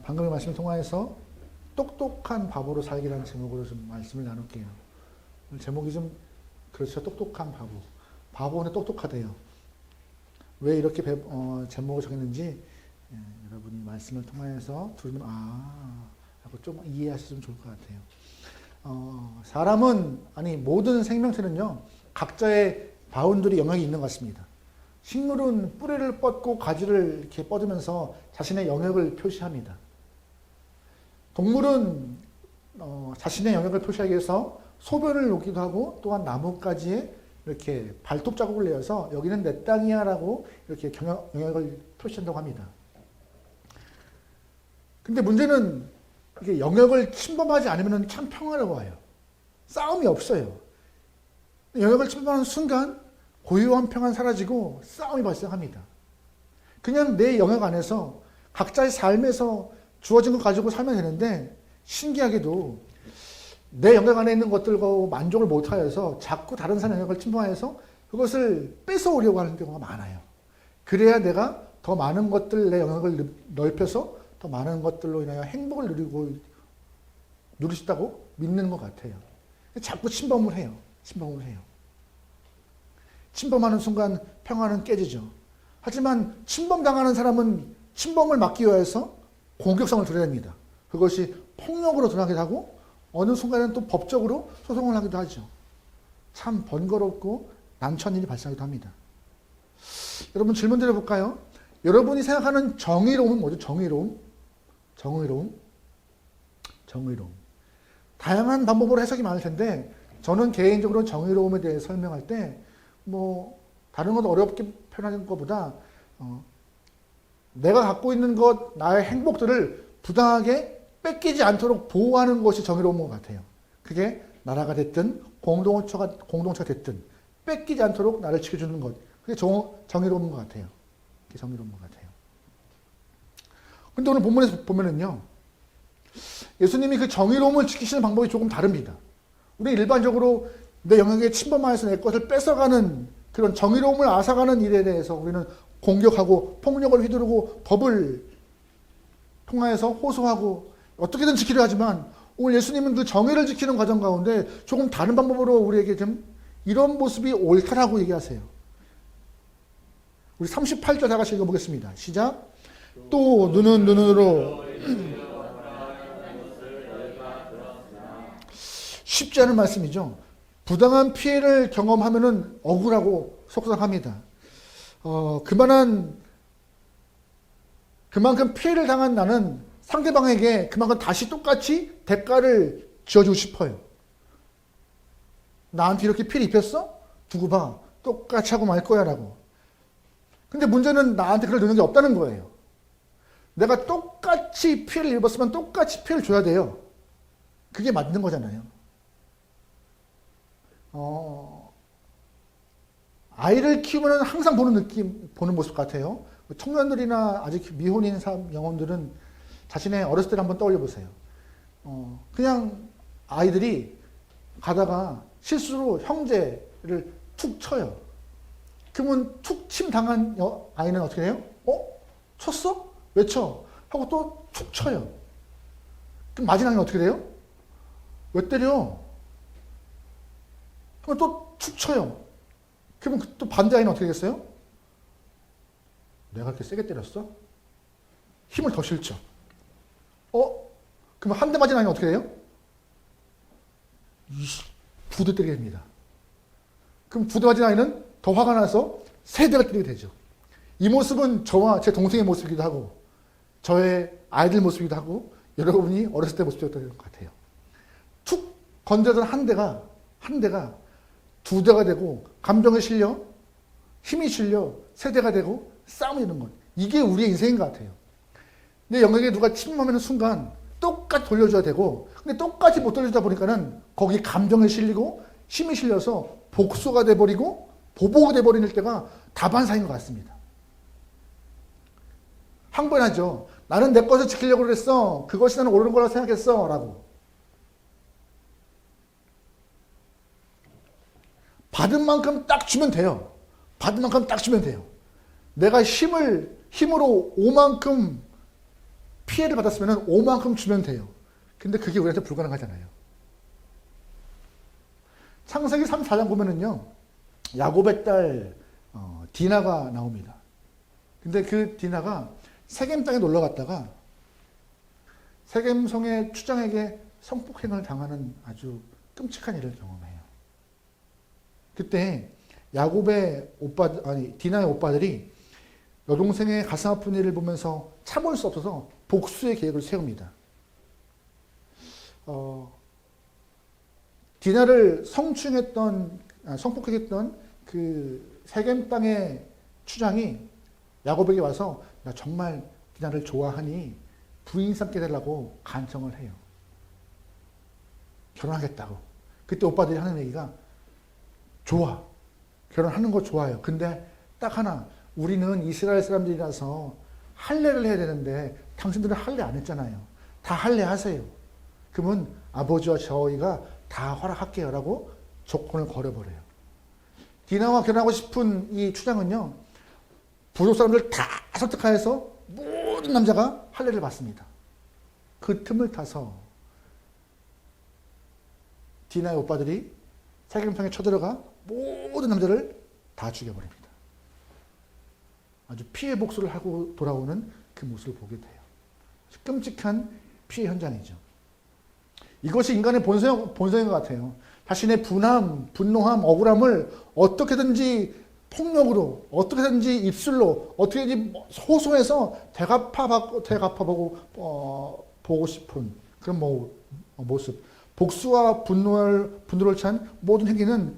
방금의 말씀을 통하여서 똑똑한 바보로 살기라는 제목으로 좀 말씀을 나눌게요. 제목이 좀 그렇죠. 똑똑한 바보. 바보는 똑똑하대요. 왜 이렇게 제목을 정했는지 여러분이 말씀을 통하여서 들으면 하고 좀 이해하시면 좋을 것 같아요. 사람은 아니 모든 생명체는요 각자의 바운더리 영역이 있는 것 같습니다. 식물은 뿌리를 뻗고 가지를 이렇게 뻗으면서 자신의 영역을 표시합니다. 동물은 자신의 영역을 표시하기 위해서 소변을 놓기도 하고 또한 나뭇가지에 이렇게 발톱 자국을 내어서 여기는 내 땅이야 라고 이렇게 영역을 표시한다고 합니다. 근데 문제는 이게 영역을 침범하지 않으면 참 평화로워요. 싸움이 없어요. 영역을 침범하는 순간 고요한 평화는 사라지고 싸움이 발생합니다. 그냥 내 영역 안에서 각자의 삶에서 주어진 것 가지고 살면 되는데 신기하게도 내 영역 안에 있는 것들과 만족을 못하여서 자꾸 다른 사람의 영역을 침범하여서 그것을 뺏어오려고 하는 경우가 많아요. 그래야 내가 더 많은 것들 내 영역을 넓혀서 더 많은 것들로 인하여 행복을 누릴 수 있다고 믿는 것 같아요. 자꾸 침범을 해요. 침범하는 순간 평화는 깨지죠. 하지만 침범당하는 사람은 침범을 막기 위해서 공격성을 드러냅니다. 그것이 폭력으로 드러나기도 하고 어느 순간에는 또 법적으로 소송을 하기도 하죠. 참 번거롭고 난처한 일이 발생하기도 합니다. 여러분 질문 드려볼까요? 여러분이 생각하는 정의로움은 뭐죠? 정의로움. 다양한 방법으로 해석이 많을 텐데 저는 개인적으로 정의로움에 대해 설명할 때 다른 건 어렵게 표현하는 것보다 내가 갖고 있는 것, 나의 행복들을 부당하게 뺏기지 않도록 보호하는 것이 정의로운 것 같아요. 그게 나라가 됐든 공동체가 됐든 뺏기지 않도록 나를 지켜주는 것. 그게 정의로운 것 같아요. 근데 오늘 본문에서 보면은요, 예수님이 그 정의로움을 지키시는 방법이 조금 다릅니다. 우리 일반적으로 내 영역에 침범하여서 내 것을 뺏어가는 그런 정의로움을 앗아가는 일에 대해서 우리는 공격하고 폭력을 휘두르고 법을 통하여서 호소하고 어떻게든 지키려 하지만 오늘 예수님은 그 정의를 지키는 과정 가운데 조금 다른 방법으로 우리에게 좀 이런 모습이 옳다라고 얘기하세요. 우리 38절 다 같이 읽어보겠습니다. 시작. 또 눈은 눈으로 쉽지 않은 말씀이죠. 부당한 피해를 경험하면은 억울하고 속상합니다. 그만큼 피해를 당한 나는 상대방에게 그만큼 다시 똑같이 대가를 지어주고 싶어요. 나한테 이렇게 피해를 입혔어? 두고 봐. 똑같이 하고 말 거야 라고. 근데 문제는 나한테 그럴 능력이 없다는 거예요. 내가 똑같이 피해를 입었으면 똑같이 피해를 줘야 돼요. 그게 맞는 거잖아요. 아이를 키우면 항상 보는 모습 같아요. 청년들이나 아직 미혼인 영혼들은 자신의 어렸을 때를 한번 떠올려 보세요. 그냥 아이들이 가다가 실수로 형제를 툭 쳐요. 그러면 툭 침 당한 아이는 어떻게 해요? 쳤어? 왜 쳐? 하고 또 툭 쳐요. 그럼 맞은 아이는 어떻게 돼요? 왜 때려? 그럼 또 툭 쳐요. 그러면 또 반대 아이는 어떻게 되겠어요? 내가 그렇게 세게 때렸어? 힘을 더 실죠. 그럼 한 대 맞은 아이는 어떻게 돼요? 두 대 때리게 됩니다. 그럼 두 대 맞은 아이는 더 화가 나서 세 대가 때리게 되죠. 이 모습은 저와 제 동생의 모습이기도 하고 저의 아이들 모습이기도 하고 여러분이 어렸을 때 모습이었던 것 같아요. 툭 건드던 한 대가 두 대가 되고 감정에 실려 힘이 실려 세 대가 되고 싸움이 되는 것. 이게 우리의 인생인 것 같아요. 내 영역에 누가 침범하는 순간 똑같이 돌려줘야 되고 근데 똑같이 못 돌려주다 보니까는 거기 감정에 실리고 힘이 실려서 복수가 돼버리고 보복이 돼버리는 때가 다반사인 것 같습니다. 항변하죠. 나는 내 것을 지키려고 그랬어. 그것이 나는 옳은 거라고 생각했어. 라고. 받은 만큼 딱 주면 돼요. 내가 힘으로 오만큼 피해를 받았으면 5만큼 주면 돼요. 근데 그게 우리한테 불가능하잖아요. 창세기 34장 보면은요, 야곱의 딸 디나가 나옵니다. 근데 그 디나가 세겜 땅에 놀러 갔다가 세겜성의 추장에게 성폭행을 당하는 아주 끔찍한 일을 경험해요. 그때 디나의 오빠들이 여동생의 가슴 아픈 일을 보면서 참을 수 없어서 복수의 계획을 세웁니다. 디나를 성폭행했던 그 세겜 땅의 추장이 야곱에게 와서 나 정말 디나를 좋아하니 부인 삼게 되려고 간청을 해요. 결혼하겠다고. 그때 오빠들이 하는 얘기가 좋아. 결혼하는 거 좋아요. 근데 딱 하나, 우리는 이스라엘 사람들이라서 할례를 해야 되는데 당신들은 할례 안 했잖아요. 다 할례 하세요. 그러면 아버지와 저희가 다 허락할게요. 라고 조건을 걸어버려요. 디나와 결혼하고 싶은 이 추장은요, 부족 사람들 다 설득하여서 모든 남자가 할례를 받습니다. 그 틈을 타서 디나의 오빠들이 세겜성에 쳐들어가 모든 남자를 다 죽여버립니다. 아주 피해 복수를 하고 돌아오는 그 모습을 보게 돼요. 끔찍한 피해 현장이죠. 이것이 인간의 본성인 것 같아요. 자신의 분노함, 억울함을 어떻게든지 폭력으로, 어떻게든지 입술로, 어떻게든지 호소해서 보고 싶은 그런 모습. 복수와 분노를 찬 모든 행위는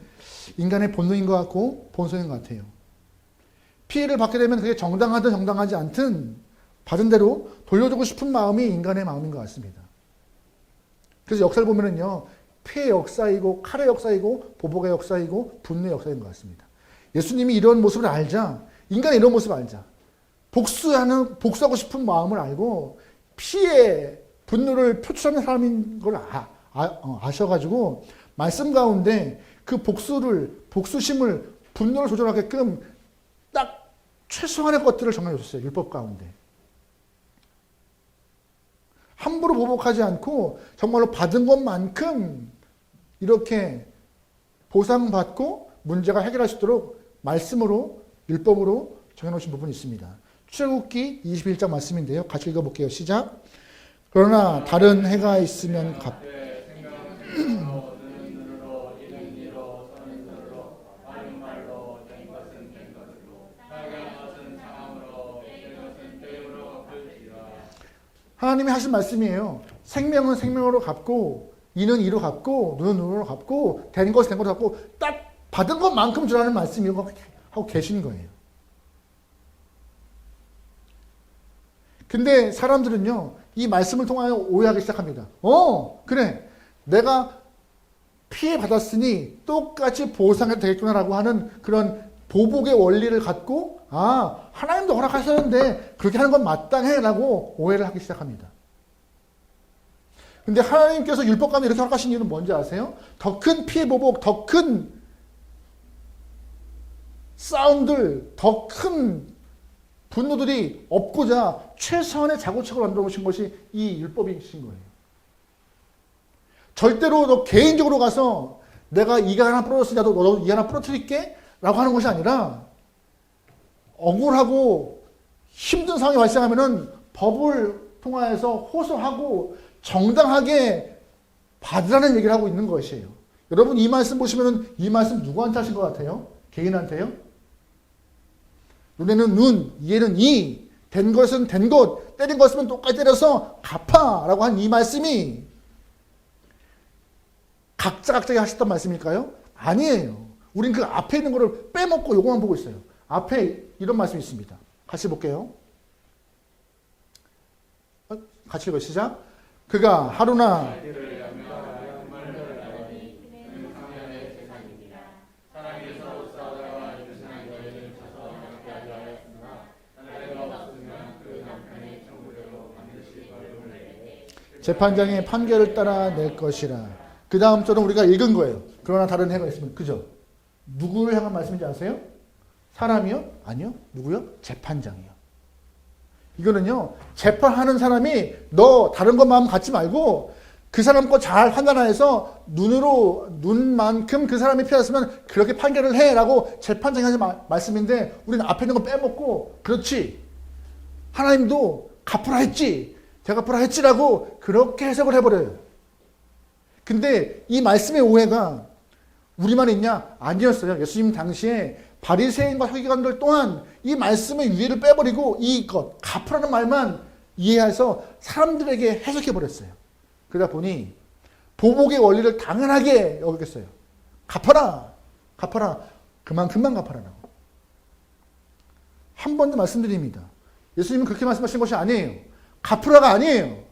인간의 본능인 것 같고 본성인 것 같아요. 피해를 받게 되면 그게 정당하든 정당하지 않든 받은 대로 돌려주고 싶은 마음이 인간의 마음인 것 같습니다. 그래서 역사를 보면은요, 피해의 역사이고 칼의 역사이고 보복의 역사이고 분노의 역사인 것 같습니다. 예수님이 이런 모습을 알자, 인간의 이런 모습을 알자, 복수하고 싶은 마음을 알고 피해, 분노를 표출하는 사람인 걸 아셔가지고 말씀 가운데 그 복수심을, 분노를 조절하게끔 딱 최소한의 것들을 정해줬어요. 율법 가운데. 함부로 보복하지 않고 정말로 받은 것만큼 이렇게 보상받고 문제가 해결할 수 있도록 말씀으로, 율법으로 정해놓으신 부분이 있습니다. 출애굽기 21장 말씀인데요. 같이 읽어볼게요. 시작. 그러나 다른 해가 있으면 하나님이 하신 말씀이에요. 생명은 생명으로 갚고, 이는 이로 갚고, 눈은 눈으로 갚고, 된 것은 된 것으로 갚고, 딱 받은 것만큼 주라는 말씀이고 하고 계신 거예요. 근데 사람들은요, 이 말씀을 통하여 오해하기 시작합니다. 그래. 내가 피해 받았으니 똑같이 보상해도 되겠구나라고 하는 그런 보복의 원리를 갖고, 하나님도 허락하셨는데 그렇게 하는 건 마땅해라고 오해를 하기 시작합니다. 근데 하나님께서 율법 가운데 이렇게 허락하신 이유는 뭔지 아세요? 더 큰 피해 보복, 더 큰 싸움들, 더 큰 분노들이 없고자 최소한의 자구책을 만들어 놓으신 것이 이 율법이신 거예요. 절대로 너 개인적으로 가서 내가 이가 하나 부러졌으니 너도 이 하나 부러뜨릴게 라고 하는 것이 아니라, 억울하고 힘든 상황이 발생하면은 법을 통하여서 호소하고 정당하게 받으라는 얘기를 하고 있는 것이에요. 여러분 이 말씀 보시면은 이 말씀 누구한테 하신 것 같아요? 개인한테요? 눈에는 눈, 이에는 이, 된 것은 된 것, 때린 것은 똑같이 때려서 갚아라고 한 이 말씀이 각자에 하셨던 말씀일까요? 아니에요. 우린 그 앞에 있는 거를 빼먹고 요거만 보고 있어요. 앞에 이런 말씀이 있습니다. 같이 볼게요. 같이 읽어 시작. 그가 하루나 재판장의 판결을 따라 낼 것이라. 그 다음 절은 우리가 읽은 거예요. 그러나 다른 해가 있으면, 그죠? 누구를 향한 말씀인지 아세요? 사람이요? 아니요. 누구요? 재판장이요. 이거는요, 재판하는 사람이 너 다른 것 마음 갖지 말고 그 사람 거 잘 판단해서 눈만큼 그 사람이 피했으면 그렇게 판결을 해라고 재판장이 하는 말씀인데, 우리는 앞에 있는 거 빼먹고 그렇지, 하나님도 갚으라 했지, 대갚으라 했지라고 그렇게 해석을 해버려요. 근데 이 말씀의 오해가 우리만 있냐? 아니었어요. 예수님 당시에 바리새인과 서기관들 또한 이 말씀의 유의를 빼버리고 이것 갚으라는 말만 이해해서 사람들에게 해석해버렸어요. 그러다 보니 보복의 원리를 당연하게 여겼어요. 갚아라, 갚아라, 그만큼만 갚아라라고. 한 번 더 말씀드립니다. 예수님은 그렇게 말씀하신 것이 아니에요. 갚으라가 아니에요.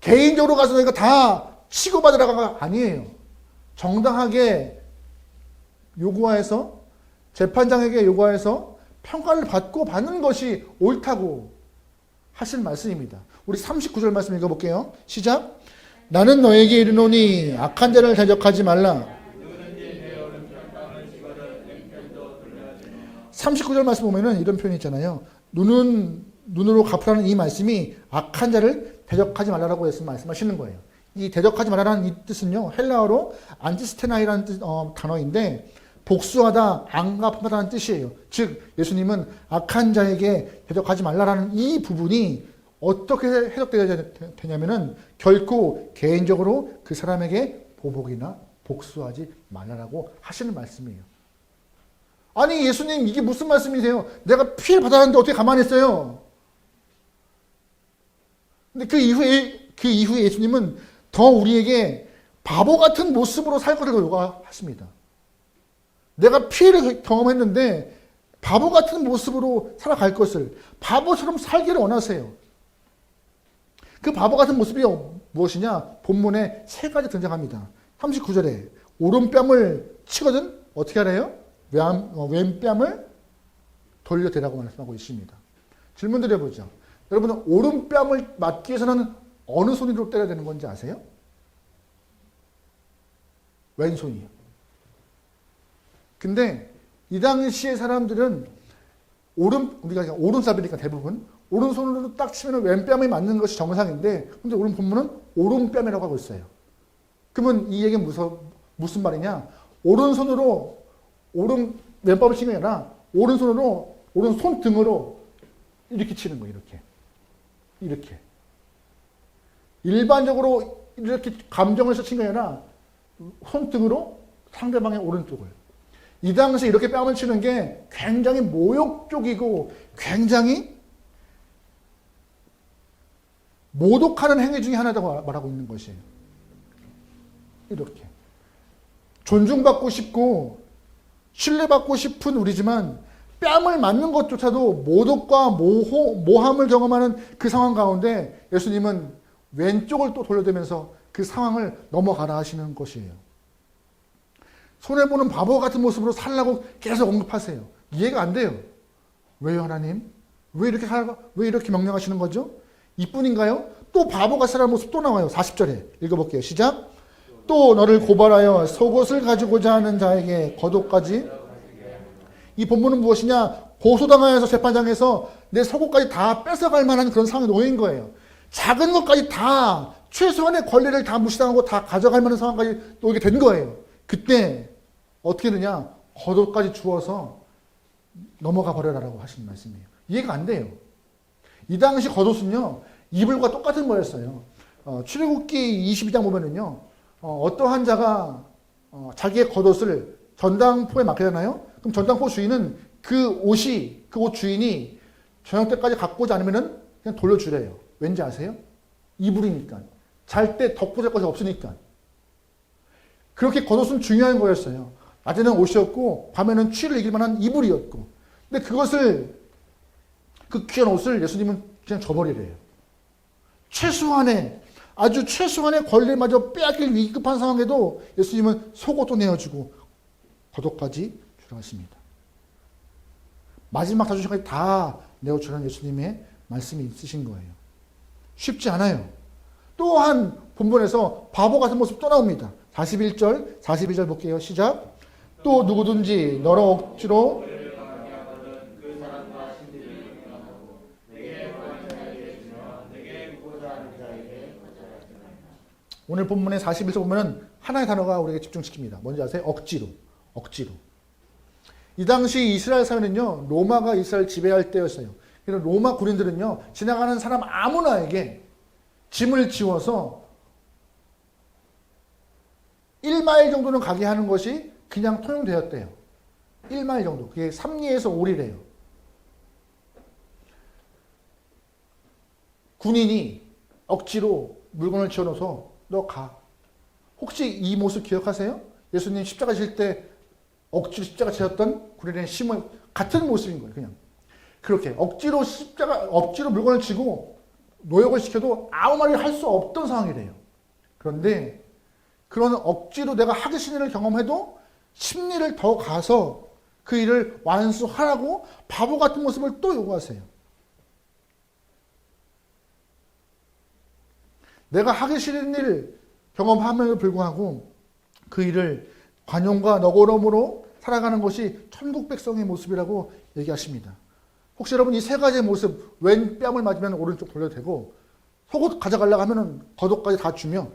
개인적으로 가서 너희가 다 치고받으라가 아니에요. 정당하게 요구하여서, 재판장에게 요구하여서 평가를 받고 받는 것이 옳다고 하신 말씀입니다. 우리 39절 말씀 읽어볼게요. 시작. 나는 너에게 이르노니 악한 자를 대적하지 말라. 39절 말씀 보면은 이런 표현이 있잖아요. 눈으로 갚으라는 이 말씀이 악한 자를 대적하지 말라라고 예수님 말씀하시는 거예요. 이 대적하지 말라라는 이 뜻은요, 헬라어로 안티스테나이라는 단어인데 복수하다, 안갚하다는 뜻이에요. 즉 예수님은 악한 자에게 대적하지 말라라는 이 부분이 어떻게 해석되어야 되냐면은 결코 개인적으로 그 사람에게 보복이나 복수하지 말라라고 하시는 말씀이에요. 아니 예수님, 이게 무슨 말씀이세요? 내가 피해를 받았는데 어떻게 가만히 있어요? 근데 그 이후에 예수님은 더 우리에게 바보 같은 모습으로 살 것을 요구하십니다. 내가 피해를 경험했는데 바보 같은 모습으로 살아갈 것을, 바보처럼 살기를 원하세요. 그 바보 같은 모습이 무엇이냐? 본문에 세 가지 등장합니다. 39절에 오른뺨을 치거든 어떻게 하래요? 왼뺨을 돌려대라고 말씀하고 있습니다. 질문 드려보죠. 여러분은 오른뺨을 맞기 위해서는 어느 손으로 때려야 되는 건지 아세요? 왼손이요. 근데 이 당시의 사람들은 우리가 오른삽이니까 대부분 오른손으로 딱 치면 왼뺨에 맞는 것이 정상인데, 근데 오늘 본문은 오른뺨이라고 하고 있어요. 그러면 이 얘기는 무슨 말이냐? 오른손으로 왼뺨을 치는 게 아니라 오른손으로 오른손 등으로 이렇게 치는 거예요. 이렇게 일반적으로 이렇게 감정을 해서 친 게 아니라 손등으로 상대방의 오른쪽을. 이 당시에 이렇게 뺨을 치는 게 굉장히 모욕적이고 굉장히 모독하는 행위 중에 하나라고 말하고 있는 것이에요. 이렇게 존중받고 싶고 신뢰받고 싶은 우리지만 뺨을 맞는 것조차도 모독과 모함을 경험하는 그 상황 가운데 예수님은 왼쪽을 또 돌려대면서 그 상황을 넘어가라 하시는 것이에요. 손해보는 바보 같은 모습으로 살라고 계속 언급하세요. 이해가 안 돼요. 왜요, 하나님? 왜 이렇게 명령하시는 거죠? 이뿐인가요? 또 바보같이 살아가는 모습 또 나와요. 40절에 읽어볼게요. 시작. 또 너를 고발하여 속옷을 가지고자 하는 자에게 겉옷까지. 이 본문은 무엇이냐? 고소당하여서 재판장에서 내 속옷까지 다 뺏어갈 만한 그런 상황에 놓인 거예요. 작은 것까지 다, 최소한의 권리를 다 무시당하고 다 가져갈 만한 상황까지 놓이게 된 거예요. 그때 어떻게 되냐? 겉옷까지 주어서 넘어가 버려라라고 하시는 말씀이에요. 이해가 안 돼요. 이 당시 겉옷은요, 이불과 똑같은 거였어요. 출애굽기 22장 보면은요, 어떠한 자가 자기의 겉옷을 전당포에 맡기잖아요. 그럼 전당포 주인은 그 옷 주인이 저녁 때까지 갖고 오지 않으면은 그냥 돌려주래요. 왠지 아세요? 이불이니까. 잘 때 덮고 잘 것이 없으니까. 그렇게 겉옷은 중요한 거였어요. 낮에는 옷이었고 밤에는 추위를 이길 만한 이불이었고. 근데 그 귀한 옷을 예수님은 그냥 줘버리래요. 아주 최소한의 권리마저 빼앗길 위급한 상황에도 예수님은 속옷도 내어주고 겉옷까지 주라 하십니다. 마지막 다주시까지 다 내어주라는 예수님의 말씀이 있으신 거예요. 쉽지 않아요. 또한 본문에서 바보 같은 모습 또 나옵니다. 42절 볼게요. 시작. 또 누구든지 너로 억지로 오늘 본문의 41절 보면은 하나의 단어가 우리에게 집중시킵니다. 뭔지 아세요? 억지로. 억지로. 이 당시 이스라엘 사회는요, 로마가 이스라엘 지배할 때였어요. 그래서 로마 군인들은요, 지나가는 사람 아무나에게 짐을 지워서 1마일 정도는 가게 하는 것이 그냥 통용되었대요. 1마일 정도. 그게 3리에서 5리래요. 군인이 억지로 물건을 지어놓아서 너 가. 혹시 이 모습 기억하세요? 예수님 십자가 질 때 억지로 십자가 지었던 군인의 심을 같은 모습인 거예요. 그냥 그렇게 억지로 물건을 지고 노역을 시켜도 아무 말을 할 수 없던 상황이래요. 그런데 그런 억지로 내가 하기 싫은 일을 경험해도 심리를 더 가서 그 일을 완수하라고 바보 같은 모습을 또 요구하세요. 내가 하기 싫은 일 경험함에도 불구하고 그 일을 관용과 너그러움으로 살아가는 것이 천국 백성의 모습이라고 얘기하십니다. 혹시 여러분 이 세 가지의 모습, 왼 뺨을 맞으면 오른쪽 돌려도 되고, 속옷 가져가려고 하면 겉옷까지 다 주며,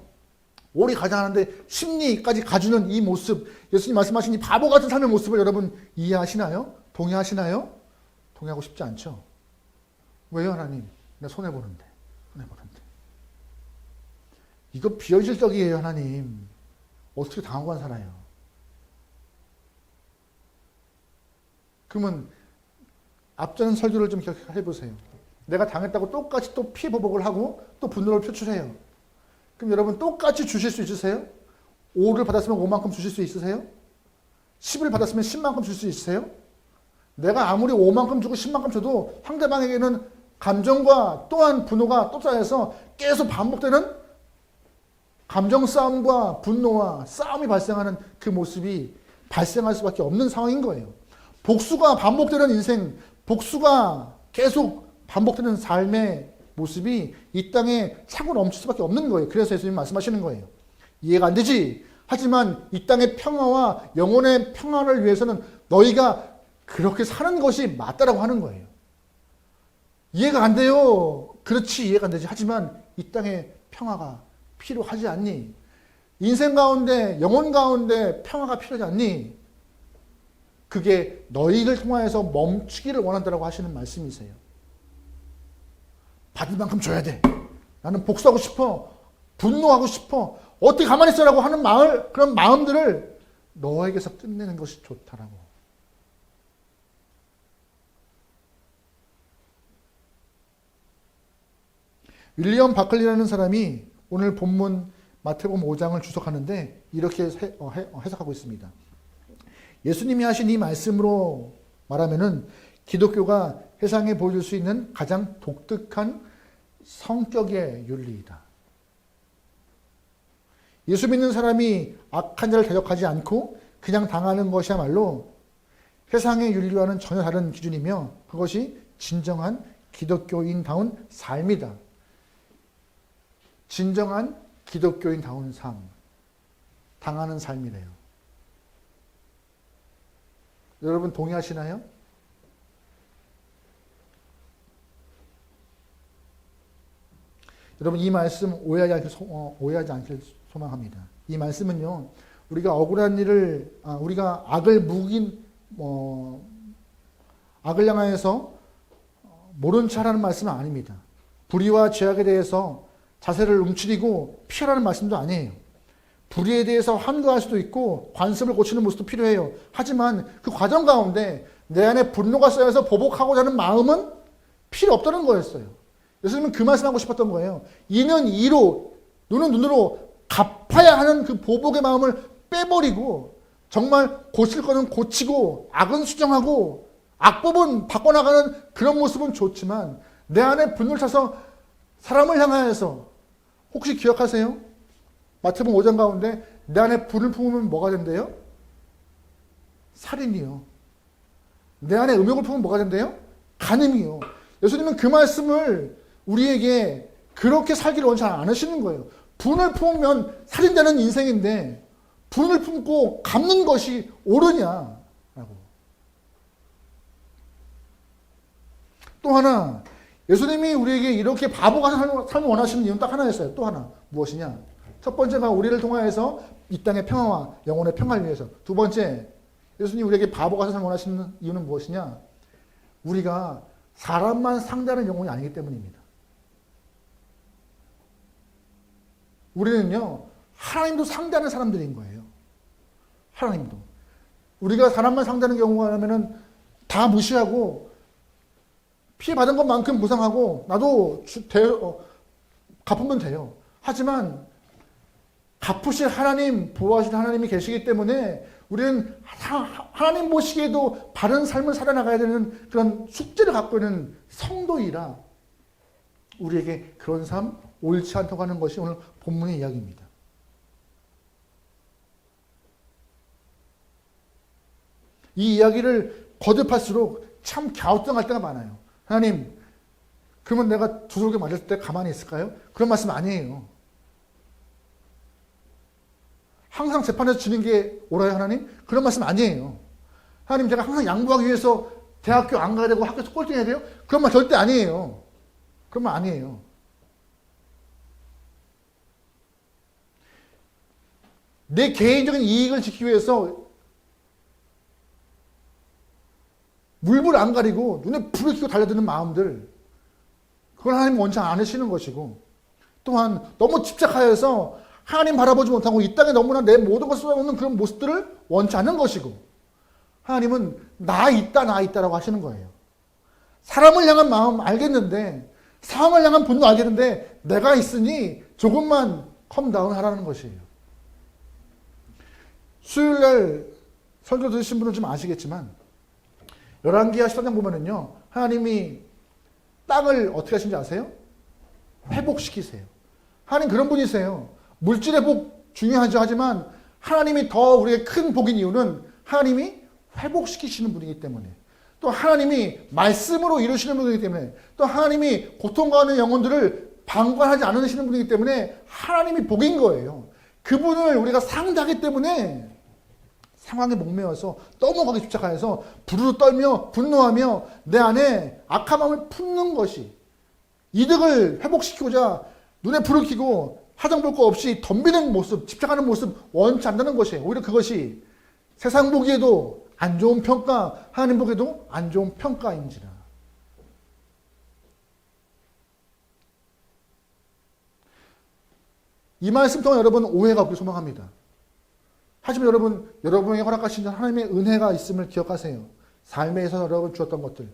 오리 가져가는데 심리까지 가주는 이 모습, 예수님 말씀하신 이 바보 같은 삶의 모습을 여러분 이해하시나요? 동의하시나요? 동의하고 싶지 않죠? 왜요, 하나님? 나 손해보는데. 이거 비현실적이에요, 하나님. 어떻게 당하고 살아요? 그러면 앞전 설교를 좀 기억해 보세요. 내가 당했다고 똑같이 또 피보복을 하고 또 분노를 표출해요. 그럼 여러분 똑같이 주실 수 있으세요? 5를 받았으면 5만큼 주실 수 있으세요? 10을 받았으면 10만큼 줄 수 있으세요? 내가 아무리 5만큼 주고 10만큼 줘도 상대방에게는 감정과 또한 분노가 또 쌓여서 계속 반복되는 감정 싸움과 분노와 싸움이 발생하는 그 모습이 발생할 수밖에 없는 상황인 거예요. 복수가 반복되는 인생, 복수가 계속 반복되는 삶의 모습이 이 땅에 차고 넘칠 수밖에 없는 거예요. 그래서 예수님 말씀하시는 거예요. 이해가 안 되지? 하지만 이 땅의 평화와 영혼의 평화를 위해서는 너희가 그렇게 사는 것이 맞다라고 하는 거예요. 이해가 안 돼요. 그렇지, 이해가 안 되지. 하지만 이 땅의 평화가 필요하지 않니? 인생 가운데, 영혼 가운데 평화가 필요하지 않니? 그게 너희를 통하여서 멈추기를 원한다라고 하시는 말씀이세요. 받을 만큼 줘야 돼. 나는 복수하고 싶어. 분노하고 싶어. 어떻게 가만히 있어라고 하는 그런 마음들을 너에게서 끝내는 것이 좋다라고. 윌리엄 바클리라는 사람이 오늘 본문 마태복음 5장을 주석하는데 이렇게 해석하고 있습니다. 예수님이 하신 이 말씀으로 말하면은 기독교가 세상에 보여줄 수 있는 가장 독특한 성격의 윤리이다. 예수 믿는 사람이 악한 자를 대적하지 않고 그냥 당하는 것이야말로 세상의 윤리와는 전혀 다른 기준이며 그것이 진정한 기독교인다운 삶이다. 진정한 기독교인다운 삶, 당하는 삶이래요. 여러분 동의하시나요? 여러분 이 말씀 오해하지 않길 소망합니다. 이 말씀은요, 우리가 억울한 일을, 우리가 악을 악을 향하여서 모른 체 하라는 말씀은 아닙니다. 불의와 죄악에 대해서 자세를 움츠리고 피하라는 말씀도 아니에요. 불의에 대해서 환거할 수도 있고 관습을 고치는 모습도 필요해요. 하지만 그 과정 가운데 내 안에 분노가 쌓여서 보복하고자 하는 마음은 필요 없다는 거였어요. 예수님은 그 말씀하고 싶었던 거예요. 이는 이로, 눈은 눈으로 갚아야 하는 그 보복의 마음을 빼버리고 정말 고칠 거는 고치고 악은 수정하고 악법은 바꿔나가는 그런 모습은 좋지만 내 안에 분노를 차서 사람을 향하여서 혹시 기억하세요? 마태복음 5장 가운데 내 안에 불을 품으면 뭐가 된대요? 살인이요. 내 안에 음욕을 품으면 뭐가 된대요? 간음이요. 예수님은 그 말씀을 우리에게 그렇게 살기를 원치 않으시는 거예요. 분을 품으면 살인되는 인생인데 분을 품고 갚는 것이 옳으냐라고. 또 하나, 예수님이 우리에게 이렇게 바보 같은 삶을 원하시는 이유는 딱 하나였어요. 또 하나, 무엇이냐? 첫 번째가 우리를 통하여서 이 땅의 평화와 영혼의 평화를 위해서. 두 번째, 예수님 우리에게 바보가 세상을 원하시는 이유는 무엇이냐? 우리가 사람만 상대하는 영혼이 아니기 때문입니다. 우리는요, 하나님도 상대하는 사람들인 거예요. 하나님도. 우리가 사람만 상대하는 경우가 하면은 다 무시하고 피해받은 것만큼 보상하고 나도 갚으면 돼요. 하지만 갚으실 하나님, 보호하실 하나님이 계시기 때문에 우리는 하나님 보시기에도 바른 삶을 살아나가야 되는 그런 숙제를 갖고 있는 성도이라 우리에게 그런 삶 옳지 않다고 하는 것이 오늘 본문의 이야기입니다. 이 이야기를 거듭할수록 참 갸우뚱할 때가 많아요. 하나님, 그러면 내가 두들겨 맞을 때 가만히 있을까요? 그런 말씀 아니에요. 항상 재판에서 지는 게 옳아요, 하나님? 그런 말씀 아니에요. 하나님, 제가 항상 양보하기 위해서 대학교 안 가야 되고 학교에서 꼴등해야 돼요? 그런 말 절대 아니에요. 그런 말 아니에요. 내 개인적인 이익을 지키기 위해서 물불 안 가리고 눈에 불을 켜고 달려드는 마음들, 그걸 하나님 원치 않으시는 것이고, 또한 너무 집착하여서 하나님 바라보지 못하고 이 땅에 너무나 내 모든 것을 쏟아놓는 그런 모습들을 원치 않는 것이고, 하나님은 나 있다라고 하시는 거예요. 사람을 향한 마음 알겠는데, 상황을 향한 분노 알겠는데, 내가 있으니 조금만 컴다운 하라는 것이에요. 수요일날 설교 들으신 분은 좀 아시겠지만, 열왕기하 13장 보면은요, 하나님이 땅을 어떻게 하신지 아세요? 회복시키세요. 하나님 그런 분이세요. 물질의 복 중요하죠. 하지만 하나님이 더 우리에게 큰 복인 이유는 하나님이 회복시키시는 분이기 때문에, 또 하나님이 말씀으로 이루시는 분이기 때문에, 또 하나님이 고통과하는 영혼들을 방관하지 않으시는 분이기 때문에 하나님이 복인 거예요. 그분을 우리가 상대하기 때문에 상황에 목매어서 너무 거기에 집착하여서 부르르 떨며 분노하며 내 안에 악한 마음을 품는 것이, 이득을 회복시키고자 눈에 불을 켜고 하장 볼 거 없이 덤비는 모습, 집착하는 모습 원치 않는 것이에요. 오히려 그것이 세상 보기에도 안 좋은 평가, 하나님 보기에도 안 좋은 평가인지라. 이 말씀 통해 여러분 오해가 없길 소망합니다. 하지만 여러분에게 허락하신 하나님의 은혜가 있음을 기억하세요. 삶에서 여러분 주었던 것들.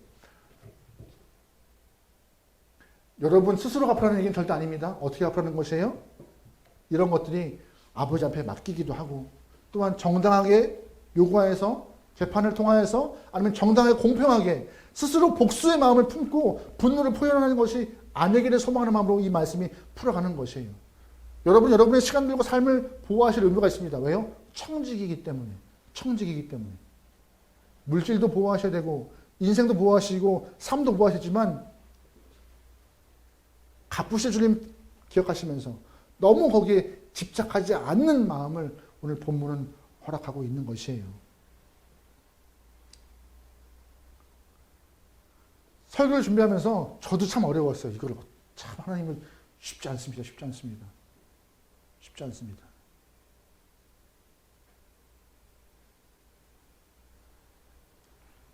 여러분 스스로 갚으라는 얘기는 절대 아닙니다. 어떻게 갚으라는 것이에요? 이런 것들이 아버지 앞에 맡기기도 하고, 또한 정당하게 요구하여서 재판을 통하여서, 아니면 정당하게 공평하게 스스로 복수의 마음을 품고 분노를 표현하는 것이 아내에게 소망하는 마음으로 이 말씀이 풀어가는 것이에요. 여러분의 시간들과 삶을 보호하실 의무가 있습니다. 왜요? 청직이기 때문에. 청직이기 때문에. 물질도 보호하셔야 되고, 인생도 보호하시고, 삶도 보호하시지만, 갚으실 주님 기억하시면서 너무 거기에 집착하지 않는 마음을 오늘 본문은 허락하고 있는 것이에요. 설교를 준비하면서 저도 참 어려웠어요. 이걸 참 하나님은 쉽지 않습니다. 쉽지 않습니다. 쉽지 않습니다.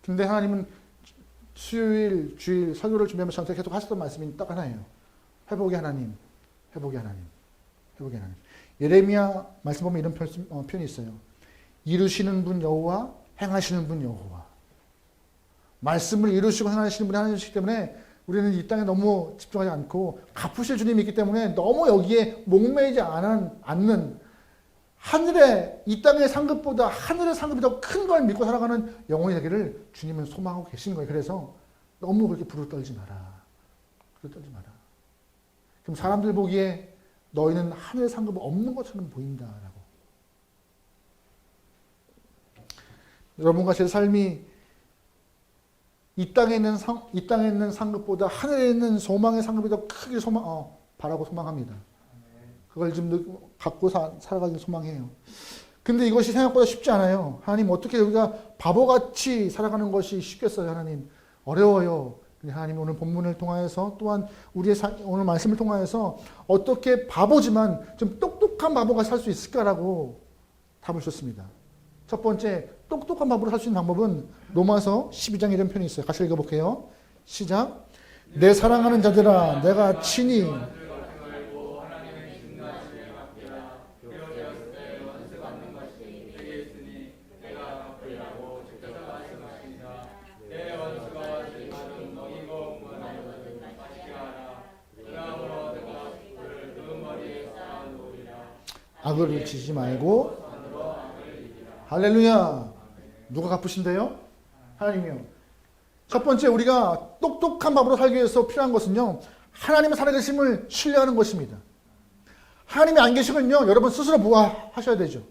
근데 하나님은 수요일, 주일 설교를 준비하면서 저한테 계속 하셨던 말씀이 딱 하나예요. 회복의 하나님, 회복의 하나님, 회복의 하나님. 예레미야 말씀 보면 이런 표현이 있어요. 이루시는 분 여호와, 행하시는 분 여호와. 말씀을 이루시고 행하시는 분이 하나님이시기 때문에 우리는 이 땅에 너무 집중하지 않고 갚으실 주님이 있기 때문에 너무 여기에 목매이지 않는, 하늘의, 이 땅의 상급보다 하늘의 상급이 더 큰 걸 믿고 살아가는 영혼이 되기를 주님은 소망하고 계신 거예요. 그래서 너무 그렇게 불을 떨지 마라. 불을 떨지 마라. 그럼 사람들 보기에 너희는 하늘의 상급이 없는 것처럼 보인다라고. 여러분과 제 삶이 이 땅에 있는 상급보다 하늘에 있는 소망의 상급이 더 크게 바라고 소망합니다. 그걸 좀 갖고 살아가길 소망해요. 근데 이것이 생각보다 쉽지 않아요. 하나님, 어떻게 우리가 바보같이 살아가는 것이 쉽겠어요, 하나님. 어려워요. 하나님 오늘 본문을 통하여서 또한 우리의 오늘 말씀을 통하여서 어떻게 바보지만 좀 똑똑한 바보가 살 수 있을까라고 답을 줬습니다. 첫 번째, 똑똑한 바보로 살 수 있는 방법은 로마서 12장 이런 편이 있어요. 같이 읽어볼게요. 시작. 내 사랑하는 자들아, 내가 친히 악을 지지 말고. 할렐루야. 누가 갚으신대요? 하나님이요. 첫 번째, 우리가 똑똑한 방법으로 살기 위해서 필요한 것은요, 하나님의 살아계심을 신뢰하는 것입니다. 하나님이 안 계시면요, 여러분 스스로 부활하셔야 되죠.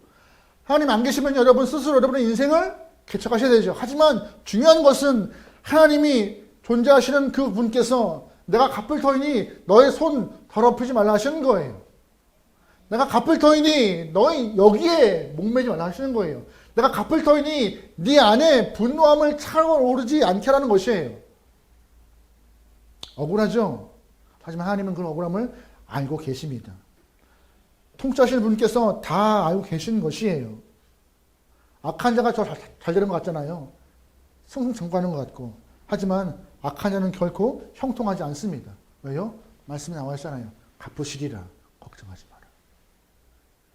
하나님 안 계시면 여러분 스스로 여러분의 인생을 개척하셔야 되죠. 하지만 중요한 것은 하나님이 존재하시는 그 분께서 내가 갚을 터이니 너의 손 더럽히지 말라 하시는 거예요. 내가 갚을 터이니 너희 여기에 목매지 말라 하시는 거예요. 내가 갚을 터이니 네 안에 분노함을 차오르지 않게 하라는 것이에요. 억울하죠? 하지만 하나님은 그 억울함을 알고 계십니다. 통치하시는 분께서 다 알고 계시는 것이에요. 악한 자가 잘 되는 것 같잖아요. 승승장구하는 것 같고. 하지만 악한 자는 결코 형통하지 않습니다. 왜요? 말씀이 나와 있잖아요. 갚으시리라. 걱정하지 마라.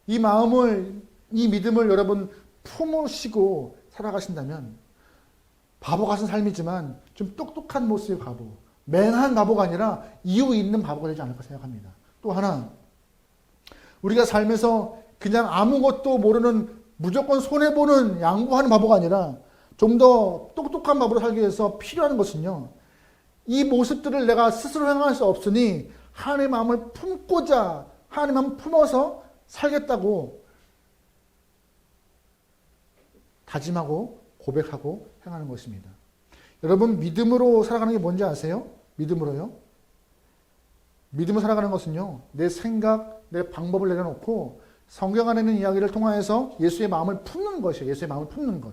이 마음을, 이 믿음을 여러분 품으시고 살아가신다면 바보 같은 삶이지만 좀 똑똑한 모습의 바보, 맹한 바보가 아니라 이유 있는 바보가 되지 않을까 생각합니다. 또 하나, 우리가 삶에서 그냥 아무것도 모르는 무조건 손해보는 양보하는 바보가 아니라 좀 더 똑똑한 바보로 살기 위해서 필요한 것은요, 이 모습들을 내가 스스로 행할 수 없으니 하나님의 마음을 품고자 하나님의 마음을 품어서 살겠다고 다짐하고 고백하고 행하는 것입니다. 여러분, 믿음으로 살아가는 게 뭔지 아세요? 믿음으로요? 믿음으로 살아가는 것은요, 내 생각, 내 방법을 내려놓고 성경 안에 있는 이야기를 통하여서 예수의 마음을 품는 것이에요. 예수의 마음을 품는 것.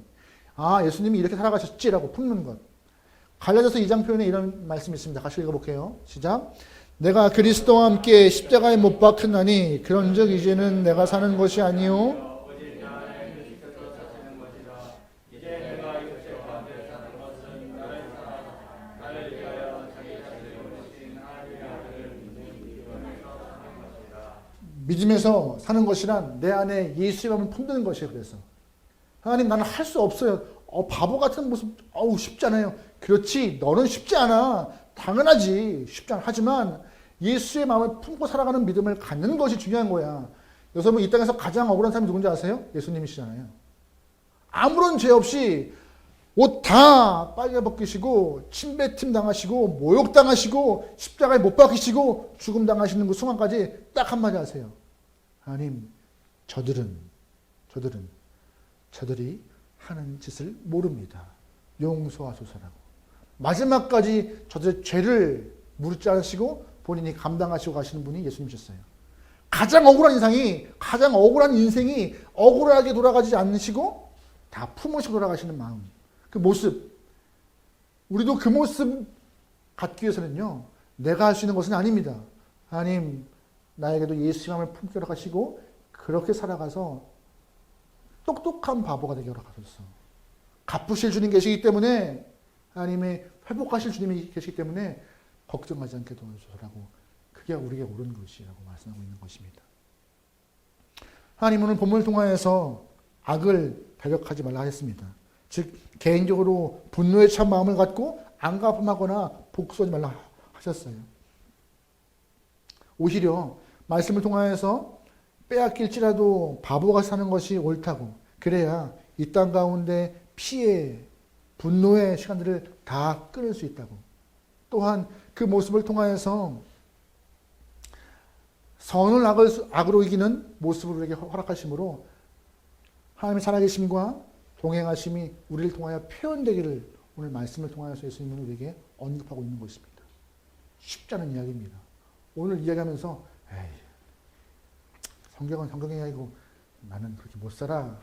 아, 예수님이 이렇게 살아가셨지라고 품는 것. 갈라디아서 2장 표현에 이런 말씀이 있습니다. 같이 읽어볼게요. 시작. 내가 그리스도와 함께 십자가에 못 박혔나니 그런즉 이제는 내가 사는 것이 아니요 믿음에서 사는 것이란 내 안에 예수의 마음을 품는 것이에요. 그래서 하나님, 나는 할 수 없어요. 바보 같은 모습 쉽지 않아요. 그렇지, 너는 쉽지 않아. 당연하지, 쉽지 않아. 하지만 예수의 마음을 품고 살아가는 믿음을 갖는 것이 중요한 거야. 여러분, 이 땅에서 가장 억울한 사람이 누군지 아세요? 예수님이시잖아요. 아무런 죄 없이 옷 다 빨개 벗기시고 침뱉음 당하시고 모욕 당하시고 십자가에 못 박히시고 죽음 당하시는 그 순간까지 딱 한마디 하세요. 하나님, 저들이 하는 짓을 모릅니다. 용서하소서라고. 마지막까지 저들의 죄를 묻지 않으시고 본인이 감당하시고 가시는 분이 예수님이셨어요. 가장 억울한 인생이 억울하게 돌아가지 않으시고 다 품으시고 돌아가시는 마음. 그 모습. 우리도 그 모습 갖기 위해서는요, 내가 할 수 있는 것은 아닙니다. 하나님, 나에게도 예수의 마음을 품게 돌아가시고 그렇게 살아가서 똑똑한 바보가 되게 허락하소서. 갚으실 주님 계시기 때문에, 하나님의 회복하실 주님이 계시기 때문에 걱정하지 않게 도와주소서라고, 그게 우리에게 옳은 것이라고 말씀하고 있는 것입니다. 하나님은 본문을 통하여서 악을 배격하지 말라 하셨습니다. 즉 개인적으로 분노에 찬 마음을 갖고 안갚음하거나 복수하지 말라 하셨어요. 오히려 말씀을 통하여서 빼앗길지라도 바보가 사는 것이 옳다고, 그래야 이 땅 가운데 피해, 분노의 시간들을 다 끊을 수 있다고, 또한 그 모습을 통하여서 선을 악으로 이기는 모습을 우리에게 허락하심으로 하나님의 살아계심과 동행하심이 우리를 통하여 표현되기를 오늘 말씀을 통하여서 예수님은 우리에게 언급하고 있는 것입니다. 쉽지 않은 이야기입니다. 오늘 이야기하면서 에이, 성경은 성경의 이야기고 나는 그렇게 못 살아.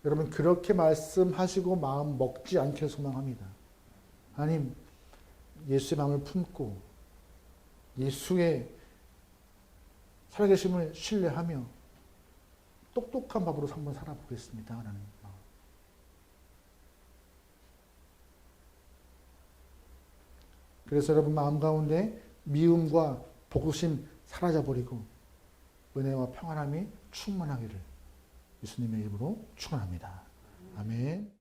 여러분, 그렇게 말씀하시고 마음 먹지 않기를 소망합니다. 하나님, 예수의 마음을 품고 예수의 살아계심을 신뢰하며 똑똑한 밥으로 한번 살아보겠습니다. 라는 마음. 그래서 여러분 마음 가운데 미움과 복수심 사라져버리고 은혜와 평안함이 충만하기를 예수님의 이름으로 축원합니다. 아멘.